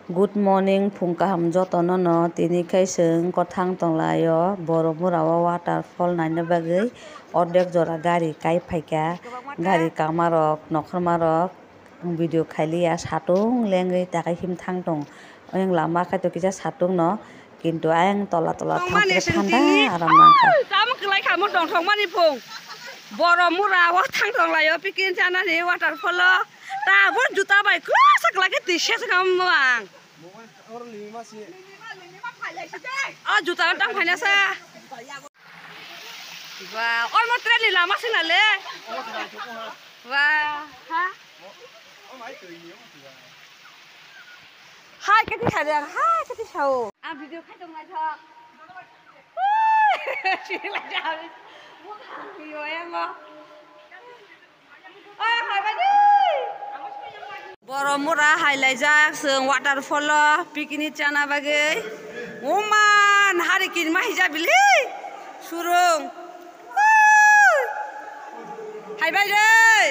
Good morning phungkaham jotono no tini kaiseng kothang tonglayo boromurao waterfall naina bagui ordek jora gari kai phaika gari kamarok nokhormarok video khailia satung lengui takai himthang tong oyang lama khai to kisa satung no kintu ayang tola thangpre thanda aram nangkha tamo klai khamo dong thong mani phung boromurao thang tonglayo pikin janani waterfall ta bon juta bai klasa klake tisha samang juta tang phane sa wow almost treli lama sinale wow ha hai cái thằng này hai cái thằng video khai trong này thôi chị lại chào đi mua hàng gì rồi em không ơi hỏi bà đi Boromura highlight seng waterfall picnic chana bagai oman hari kin mah hija bili surung hai bai deh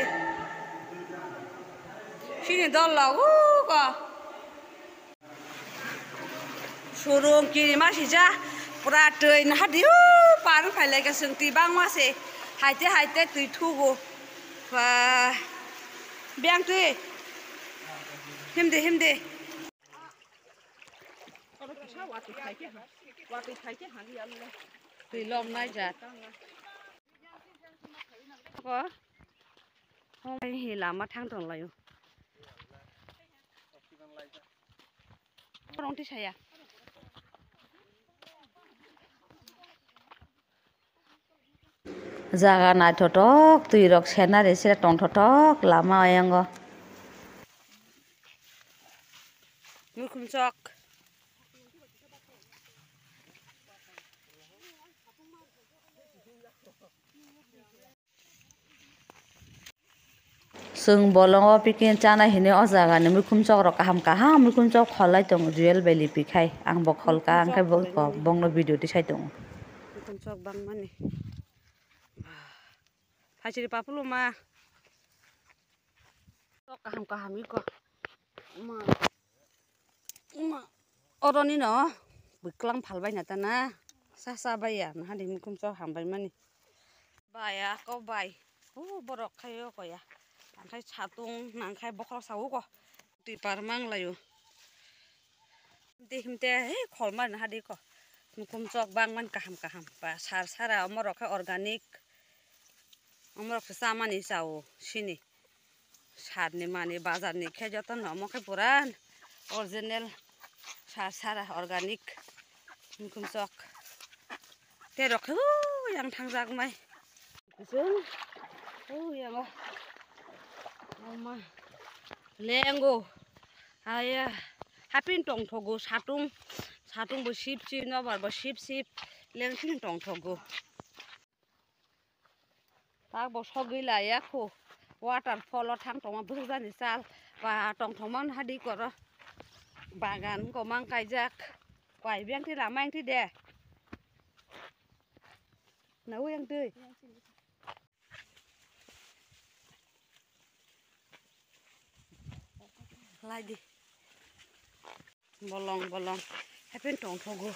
sini dollar ko surung kiri mah hija pura teuin hadi paru highlight ke seng tibang masih haite tui thugo wah biang tui 힘대 tùy lom nai giặt có hôm nay thì làm mà thang thường lại không thích à jaga nai thotok tui rok senare sira tong thotok lama ayango Mukumjok sung bolongo pikin chana hine o jaga ni mukumjok rok kaham mukumjok kholai tong real belly pikhai ang bo kholka ang khai bo bongno video ti sai tong mukumjok bang mani phachiri papuluma kaham iko oroni no biklang phalbai na tana sa baya na hadi mukumjok hambai mani baya ko bai borok khayo ko ya angkai satung nangkai bokol sawu ko tui parmang layu himte he kholman hadi ko mukumjok bang man kaham ba sara amorok kha organic amorok samani sawo sini sarni mani bazar ni khe joton no khe puran original sara organic mukumjok terok yang thangjak mai kusung yang Oma lengo aya hapin tong thogo satung bo sip no bar bo sip leng tin tong thogo tak bo sogila ya kho waterfall thang tong ma bujani sal ba tong thoman hadi kor bagan ko mang kaijak kwai biang ti lamang ti de nấu yang tươi lại đi bolong hapin tong thogo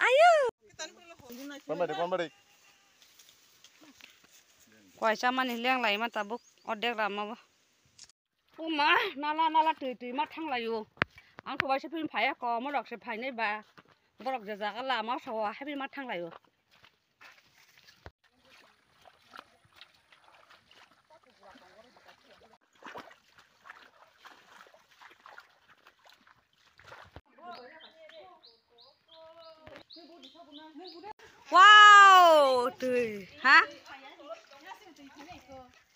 ayo kon bari quay cha mani leng lai ma tabuk odek rama ba uma nala tui ma thang lai yo ang ko bai se pin phaya ko mo rok se phai nei ba borok jaga ka lama sawa hapin ma thang lai yo wow tui ha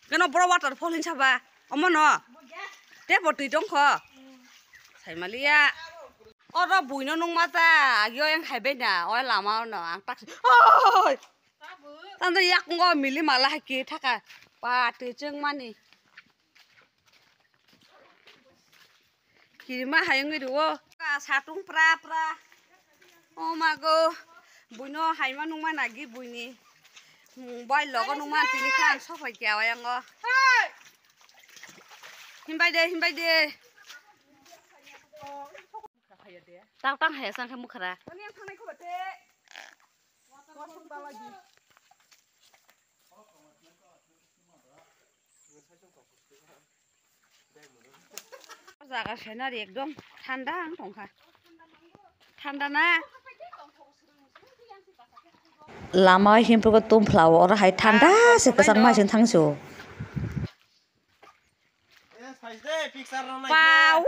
cái nó bro waterfall hin chaba omo no te bo tui tong kho sai malia oro buino nong mata agyo yang khaibe na oi lama no ang tak oi tan da yak ngo mili mala ki thaka pa tu chung mani kirima hayang du ka satung pra oh mago buino haima nong mana gi buini mobile logo nong man tini kan so phai kya yang Himbay deh. Tang haya sang kamu kera. Jaga senari ekdom ঠান্ডা tongka. ঠান্ডা na. Lama himpul tum flower hai thanda se kesang mai sing thangsu. Wow.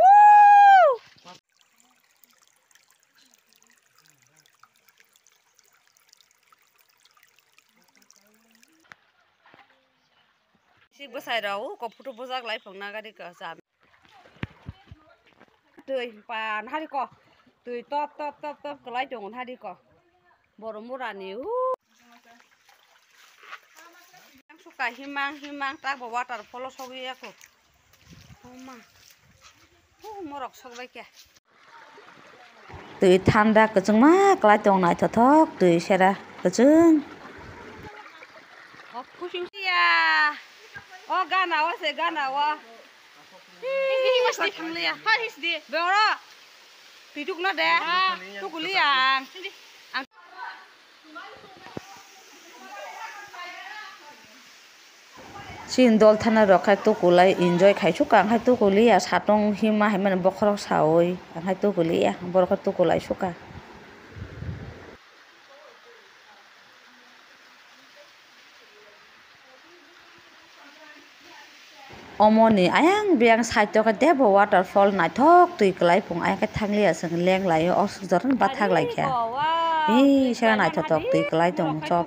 Si besai rau ko photo bojak lai phang na gari ka jam. Tui pan hari ko. Tui top ko lai dong hari ko. Boromurani. Yang suka himang tak bawa waterfall sogi aku. Oma. Morok sogi ke. Tui thanda kejeng ma klai tong nai thothok tui sera kejeng. Oh pusing ya. Oh ganawa se ganawa. Ini mesti thamlia. Haris di. Bora. Tiduk na deh. Tu kuliang. Sin dol thana rok khai tu kulai enjoy khai suka khai tu kulia satong hima hai man bokhorok saoi khai tu kulia borok tu kulai suka. Omoni ayang biang saito ka debo waterfall nai thok tui klai pung ayang ka thanglia sing leng lai os joran ba thak lai kya. Sera nai thothok tui klai tong chop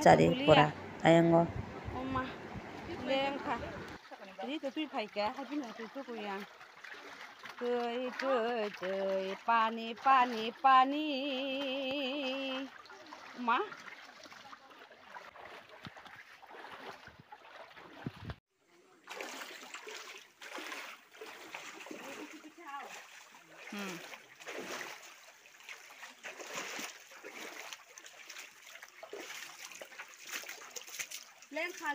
jari pura ayang go. Oma. Leng kha. Ini tu tui phai ka hai bin tu kuliang. Tui pani. Ma.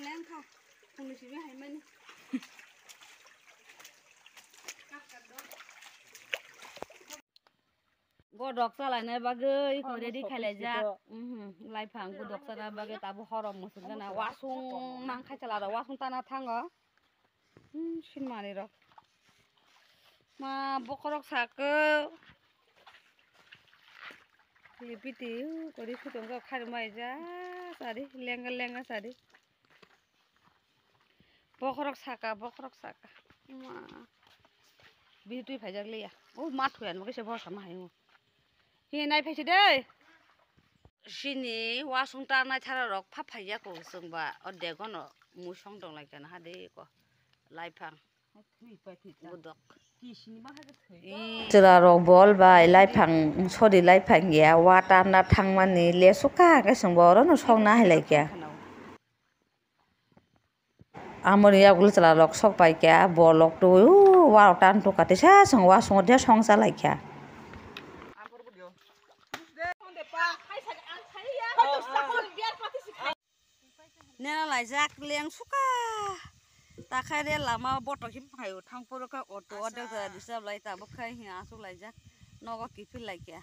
Leng kha. Kung sini hai man. Godok salai na bagai ko ready khalai ja. Lai phang godok sala bagai tabu horom musuk na wasung nang khai chala wasung tana thango. Sin mani ro. Ma bokorok sake. Piti kori khutong ko khar mai ja sari lenga sari. Bokorok saka. Ma. Bitu phajak liya. Oh mat huyan mo kise bor sama hayu. Hi nai phaisi dei. Sini wasung ta nai thara rok pha phaiya ko sungba odde gono musong dong lai kana hade ko lai phang. Budok. Jera rok bol bai lai phang sori lai phang ya water na thangmani le suka ka sing boro no song na hai lai kya. Amoni ya gul chala rok sok pai kya bolok tu wa tan tu ka te sa song wa song de song sa lai kya. Nena lai jak leng suka. Ta khai re lama boto him phayo thangpuro ka auto order da disab lai ta bukhai hi asu lai jak nogo kipil lai kya.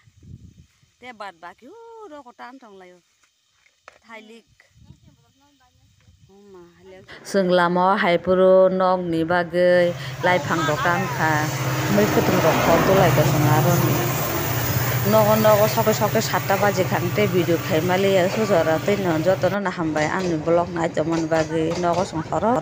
Te bad ba ki ro ko tan tong lai. Thailik. Sing lama hai puro nog ni bagai lai phang dokan kha mai khutung rok khol tu lai ka sangaron. Nogo soke 7টা baje khangte video khai mali ya sujara te no jotono na hambai ani blog nai tomon bagai nogo song khoro.